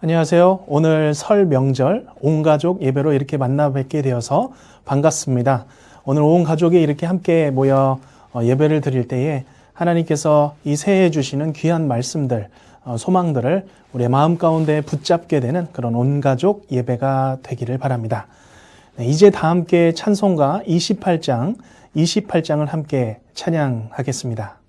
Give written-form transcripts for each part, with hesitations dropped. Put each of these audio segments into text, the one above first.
안녕하세요. 오늘 설 명절 온 가족 예배로 이렇게 만나 뵙게 되어서 반갑습니다. 오늘 온 가족이 이렇게 함께 모여 예배를 드릴 때에 하나님께서 이 새해 주시는 귀한 말씀들, 소망들을 우리의 마음 가운데 붙잡게 되는 그런 온 가족 예배가 되기를 바랍니다. 네, 이제 다 함께 찬송가 28장을 함께 찬양하겠습니다.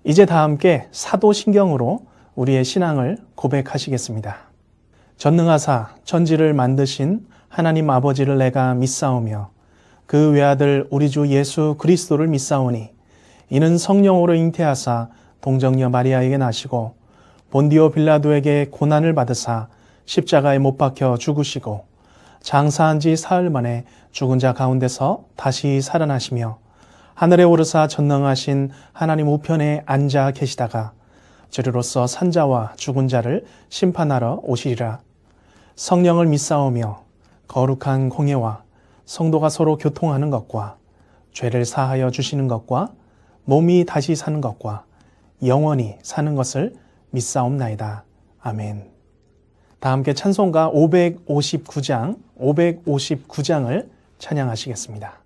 이제 다 함께 사도신경으로 우리의 신앙을 고백하시겠습니다. 전능하사 천지를 만드신 하나님 아버지를 내가 믿사오며 그 외아들 우리 주 예수 그리스도를 믿사오니 이는 성령으로 잉태하사 동정녀 마리아에게 나시고 본디오 빌라도에게 고난을 받으사 십자가에 못 박혀 죽으시고 장사한 지 사흘 만에 죽은 자 가운데서 다시 살아나시며 하늘에 오르사 전능하신 하나님 우편에 앉아 계시다가 저리로서 산자와 죽은 자를 심판하러 오시리라. 성령을 믿사오며 거룩한 공예와 성도가 서로 교통하는 것과 죄를 사하여 주시는 것과 몸이 다시 사는 것과 영원히 사는 것을 믿사옵나이다. 아멘. 다 함께 찬송가 559장을 찬양하시겠습니다.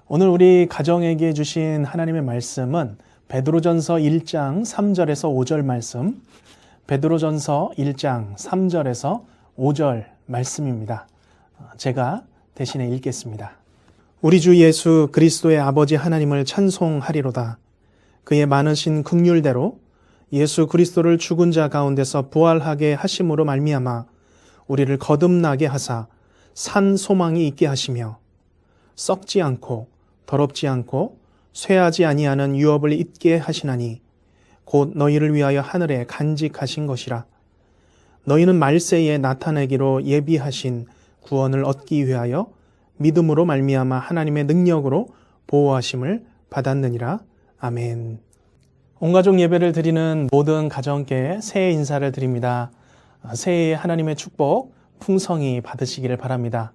오늘 우리 가정에게 주신 하나님의 말씀은 베드로전서 1장 3절에서 5절 말씀, 베드로전서 1장 3절에서 5절 말씀입니다. 제가 대신에 읽겠습니다. 우리 주 예수 그리스도의 아버지 하나님을 찬송하리로다. 그의 많으신 긍휼대로 예수 그리스도를 죽은 자 가운데서 부활하게 하심으로 말미암아 우리를 거듭나게 하사 산 소망이 있게 하시며 썩지 않고 더럽지 않고 쇠하지 아니하는 유업을 잊게 하시나니 곧 너희를 위하여 하늘에 간직하신 것이라. 너희는 말세에 나타내기로 예비하신 구원을 얻기 위하여 믿음으로 말미암아 하나님의 능력으로 보호하심을 받았느니라. 아멘. 온가족 예배를 드리는 모든 가정께 새해 인사를 드립니다. 새해에 하나님의 축복 풍성히 받으시기를 바랍니다.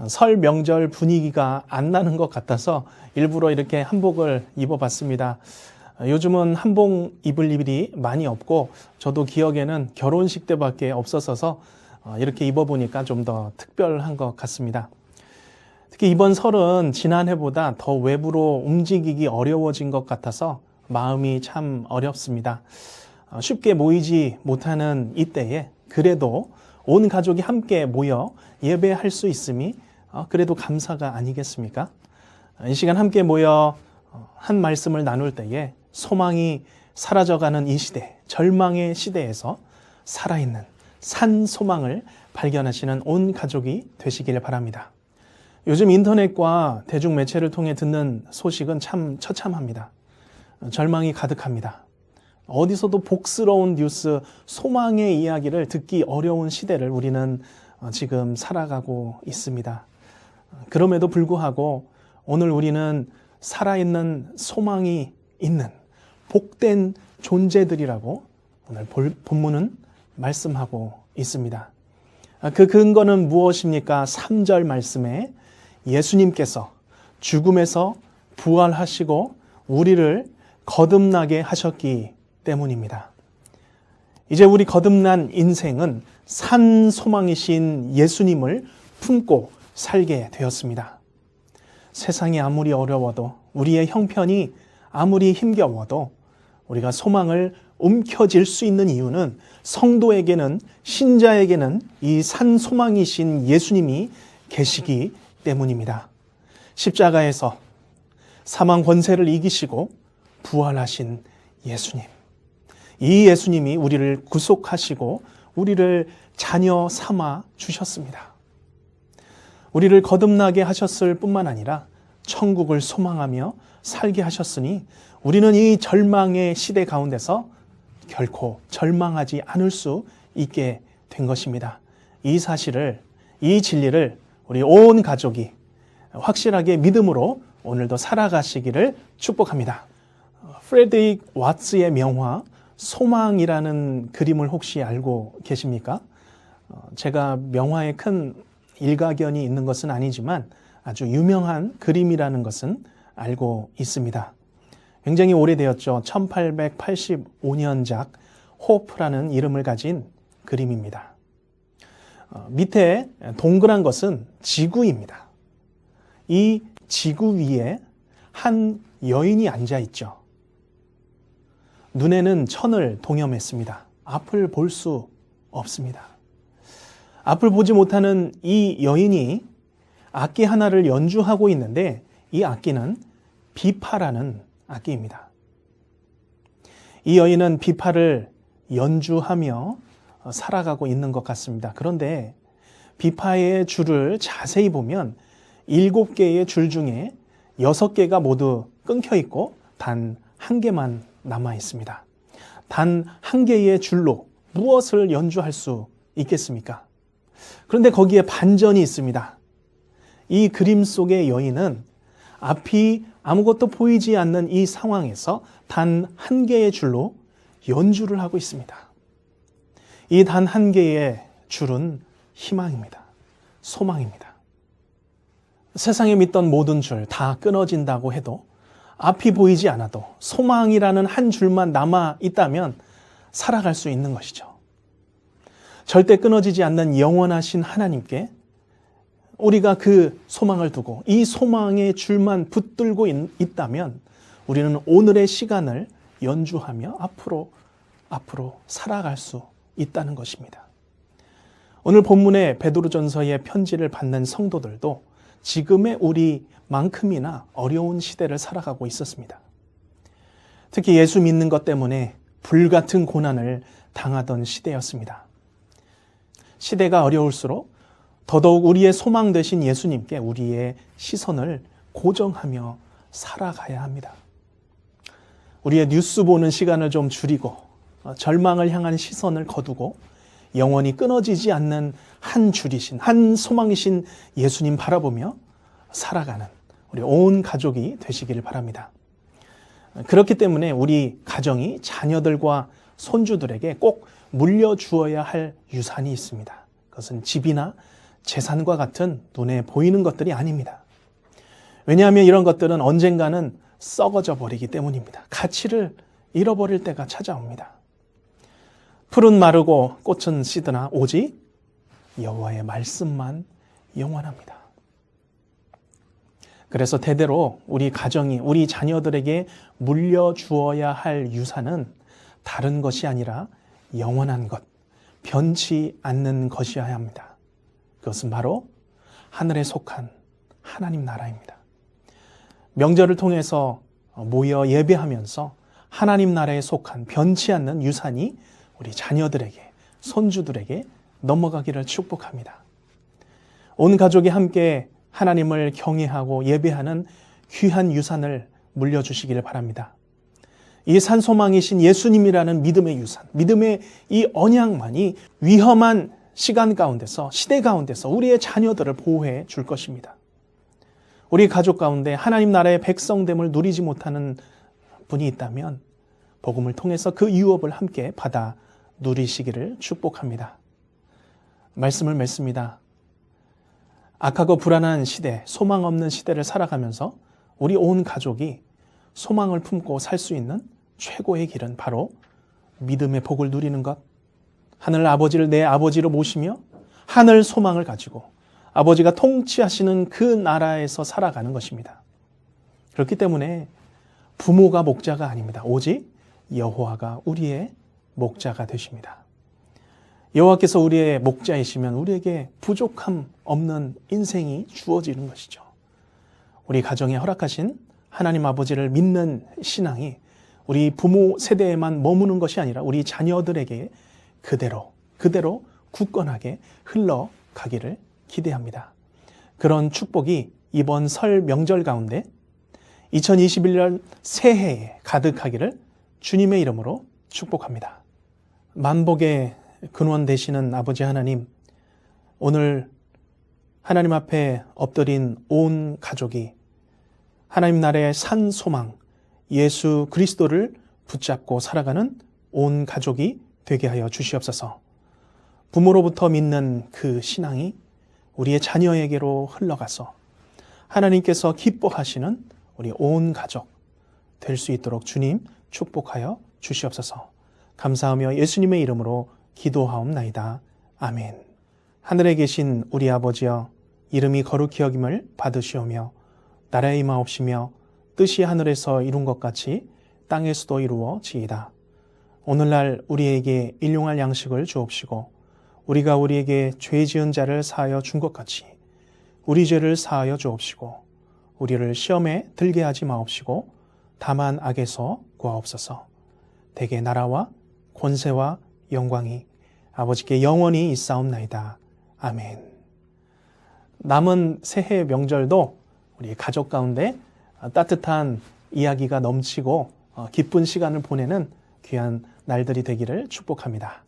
설 명절 분위기가 안 나는 것 같아서 일부러 이렇게 한복을 입어봤습니다. 요즘은 한복 입을 일이 많이 없고 저도 기억에는 결혼식 때밖에 없었어서 이렇게 입어보니까 좀 더 특별한 것 같습니다. 특히 이번 설은 지난해보다 더 외부로 움직이기 어려워진 것 같아서 마음이 참 어렵습니다. 쉽게 모이지 못하는 이때에 그래도 온 가족이 함께 모여 예배할 수 있음이 그래도 감사가 아니겠습니까? 이 시간 함께 모여 한 말씀을 나눌 때에 소망이 사라져가는 이 시대, 절망의 시대에서 살아있는 산 소망을 발견하시는 온 가족이 되시길 바랍니다. 요즘 인터넷과 대중매체를 통해 듣는 소식은 참 처참합니다. 절망이 가득합니다. 어디서도 복스러운 뉴스, 소망의 이야기를 듣기 어려운 시대를 우리는 지금 살아가고 있습니다. 그럼에도 불구하고 오늘 우리는 살아있는 소망이 있는 복된 존재들이라고 오늘 본문은 말씀하고 있습니다. 그 근거는 무엇입니까? 3절 말씀에 예수님께서 죽음에서 부활하시고 우리를 거듭나게 하셨기 때문입니다. 이제 우리 거듭난 인생은 산 소망이신 예수님을 품고 살게 되었습니다. 세상이 아무리 어려워도 우리의 형편이 아무리 힘겨워도 우리가 소망을 움켜쥘 수 있는 이유는 성도에게는 신자에게는 이 산 소망이신 예수님이 계시기 때문입니다. 십자가에서 사망 권세를 이기시고 부활하신 예수님. 이 예수님이 우리를 구속하시고 우리를 자녀 삼아 주셨습니다. 우리를 거듭나게 하셨을 뿐만 아니라 천국을 소망하며 살게 하셨으니 우리는 이 절망의 시대 가운데서 결코 절망하지 않을 수 있게 된 것입니다. 이 사실을, 이 진리를 우리 온 가족이 확실하게 믿음으로 오늘도 살아가시기를 축복합니다. 프레드릭 와츠의 명화 소망이라는 그림을 혹시 알고 계십니까? 제가 명화에 큰 일가견이 있는 것은 아니지만 아주 유명한 그림이라는 것은 알고 있습니다. 굉장히 오래되었죠. 1885년작 호프라는 이름을 가진 그림입니다. 밑에 동그란 것은 지구입니다. 이 지구 위에 한 여인이 앉아 있죠. 눈에는 천을 동염했습니다. 앞을 볼 수 없습니다. 앞을 보지 못하는 이 여인이 악기 하나를 연주하고 있는데 이 악기는 비파라는 악기입니다. 이 여인은 비파를 연주하며 살아가고 있는 것 같습니다. 그런데 비파의 줄을 자세히 보면 7개의 줄 중에 6개가 모두 끊겨 있고 단 1개만 남아 있습니다. 단 1개의 줄로 무엇을 연주할 수 있겠습니까? 그런데 거기에 반전이 있습니다. 이 그림 속의 여인은 앞이 아무것도 보이지 않는 이 상황에서 단 1개의 줄로 연주를 하고 있습니다. 이 단 1개의 줄은 희망입니다. 소망입니다. 세상에 믿던 모든 줄 다 끊어진다고 해도 앞이 보이지 않아도 소망이라는 한 줄만 남아 있다면 살아갈 수 있는 것이죠. 절대 끊어지지 않는 영원하신 하나님께 우리가 그 소망을 두고 이 소망의 줄만 붙들고 있다면 우리는 오늘의 시간을 연주하며 앞으로 살아갈 수 있다는 것입니다. 오늘 본문의 베드로전서의 편지를 받는 성도들도 지금의 우리만큼이나 어려운 시대를 살아가고 있었습니다. 특히 예수 믿는 것 때문에 불같은 고난을 당하던 시대였습니다. 시대가 어려울수록 더더욱 우리의 소망 되신 예수님께 우리의 시선을 고정하며 살아가야 합니다. 우리의 뉴스 보는 시간을 좀 줄이고 절망을 향한 시선을 거두고 영원히 끊어지지 않는 한 줄이신, 한 소망이신 예수님 바라보며 살아가는 우리 온 가족이 되시기를 바랍니다. 그렇기 때문에 우리 가정이 자녀들과 손주들에게 꼭 물려주어야 할 유산이 있습니다. 그것은 집이나 재산과 같은 눈에 보이는 것들이 아닙니다. 왜냐하면 이런 것들은 언젠가는 썩어져 버리기 때문입니다. 가치를 잃어버릴 때가 찾아옵니다. 풀은 마르고 꽃은 시드나 오직 여호와의 말씀만 영원합니다. 그래서 대대로 우리 가정이 우리 자녀들에게 물려주어야 할 유산은 다른 것이 아니라 영원한 것, 변치 않는 것이어야 합니다. 그것은 바로 하늘에 속한 하나님 나라입니다. 명절을 통해서 모여 예배하면서 하나님 나라에 속한 변치 않는 유산이 우리 자녀들에게, 손주들에게 넘어가기를 축복합니다. 온 가족이 함께 하나님을 경외하고 예배하는 귀한 유산을 물려주시기를 바랍니다. 이 산소망이신 예수님이라는 믿음의 유산, 믿음의 이 언약만이 위험한 시간 가운데서, 시대 가운데서 우리의 자녀들을 보호해 줄 것입니다. 우리 가족 가운데 하나님 나라의 백성됨을 누리지 못하는 분이 있다면 복음을 통해서 그 유업을 함께 받아 누리시기를 축복합니다. 말씀을 맺습니다. 악하고 불안한 시대, 소망 없는 시대를 살아가면서 우리 온 가족이 소망을 품고 살 수 있는 최고의 길은 바로 믿음의 복을 누리는 것, 하늘 아버지를 내 아버지로 모시며 하늘 소망을 가지고 아버지가 통치하시는 그 나라에서 살아가는 것입니다. 그렇기 때문에 부모가 목자가 아닙니다. 오직 여호와가 우리의 목자가 되십니다. 여호와께서 우리의 목자이시면 우리에게 부족함 없는 인생이 주어지는 것이죠. 우리 가정에 허락하신 하나님 아버지를 믿는 신앙이 우리 부모 세대에만 머무는 것이 아니라 우리 자녀들에게 그대로 굳건하게 흘러가기를 기대합니다. 그런 축복이 이번 설 명절 가운데 2021년 새해에 가득하기를 주님의 이름으로 축복합니다. 만복의 근원 되시는 아버지 하나님, 오늘 하나님 앞에 엎드린 온 가족이 하나님 나라의 산 소망, 예수 그리스도를 붙잡고 살아가는 온 가족이 되게 하여 주시옵소서. 부모로부터 믿는 그 신앙이 우리의 자녀에게로 흘러가서 하나님께서 기뻐하시는 우리 온 가족 될 수 있도록 주님 축복하여 주시옵소서. 감사하며 예수님의 이름으로 기도하옵나이다. 아멘. 하늘에 계신 우리 아버지여, 이름이 거룩히 여김을 받으시오며 나라에 임하옵시며 뜻이 하늘에서 이룬 것 같이 땅에서도 이루어지이다. 오늘날 우리에게 일용할 양식을 주옵시고 우리가 우리에게 죄 지은 자를 사하여 준 것 같이 우리 죄를 사하여 주옵시고 우리를 시험에 들게 하지 마옵시고 다만 악에서 구하옵소서. 대개 나라와 권세와 영광이 아버지께 영원히 있사옵나이다. 아멘. 남은 새해 명절도 우리 가족 가운데 따뜻한 이야기가 넘치고 기쁜 시간을 보내는 귀한 날들이 되기를 축복합니다.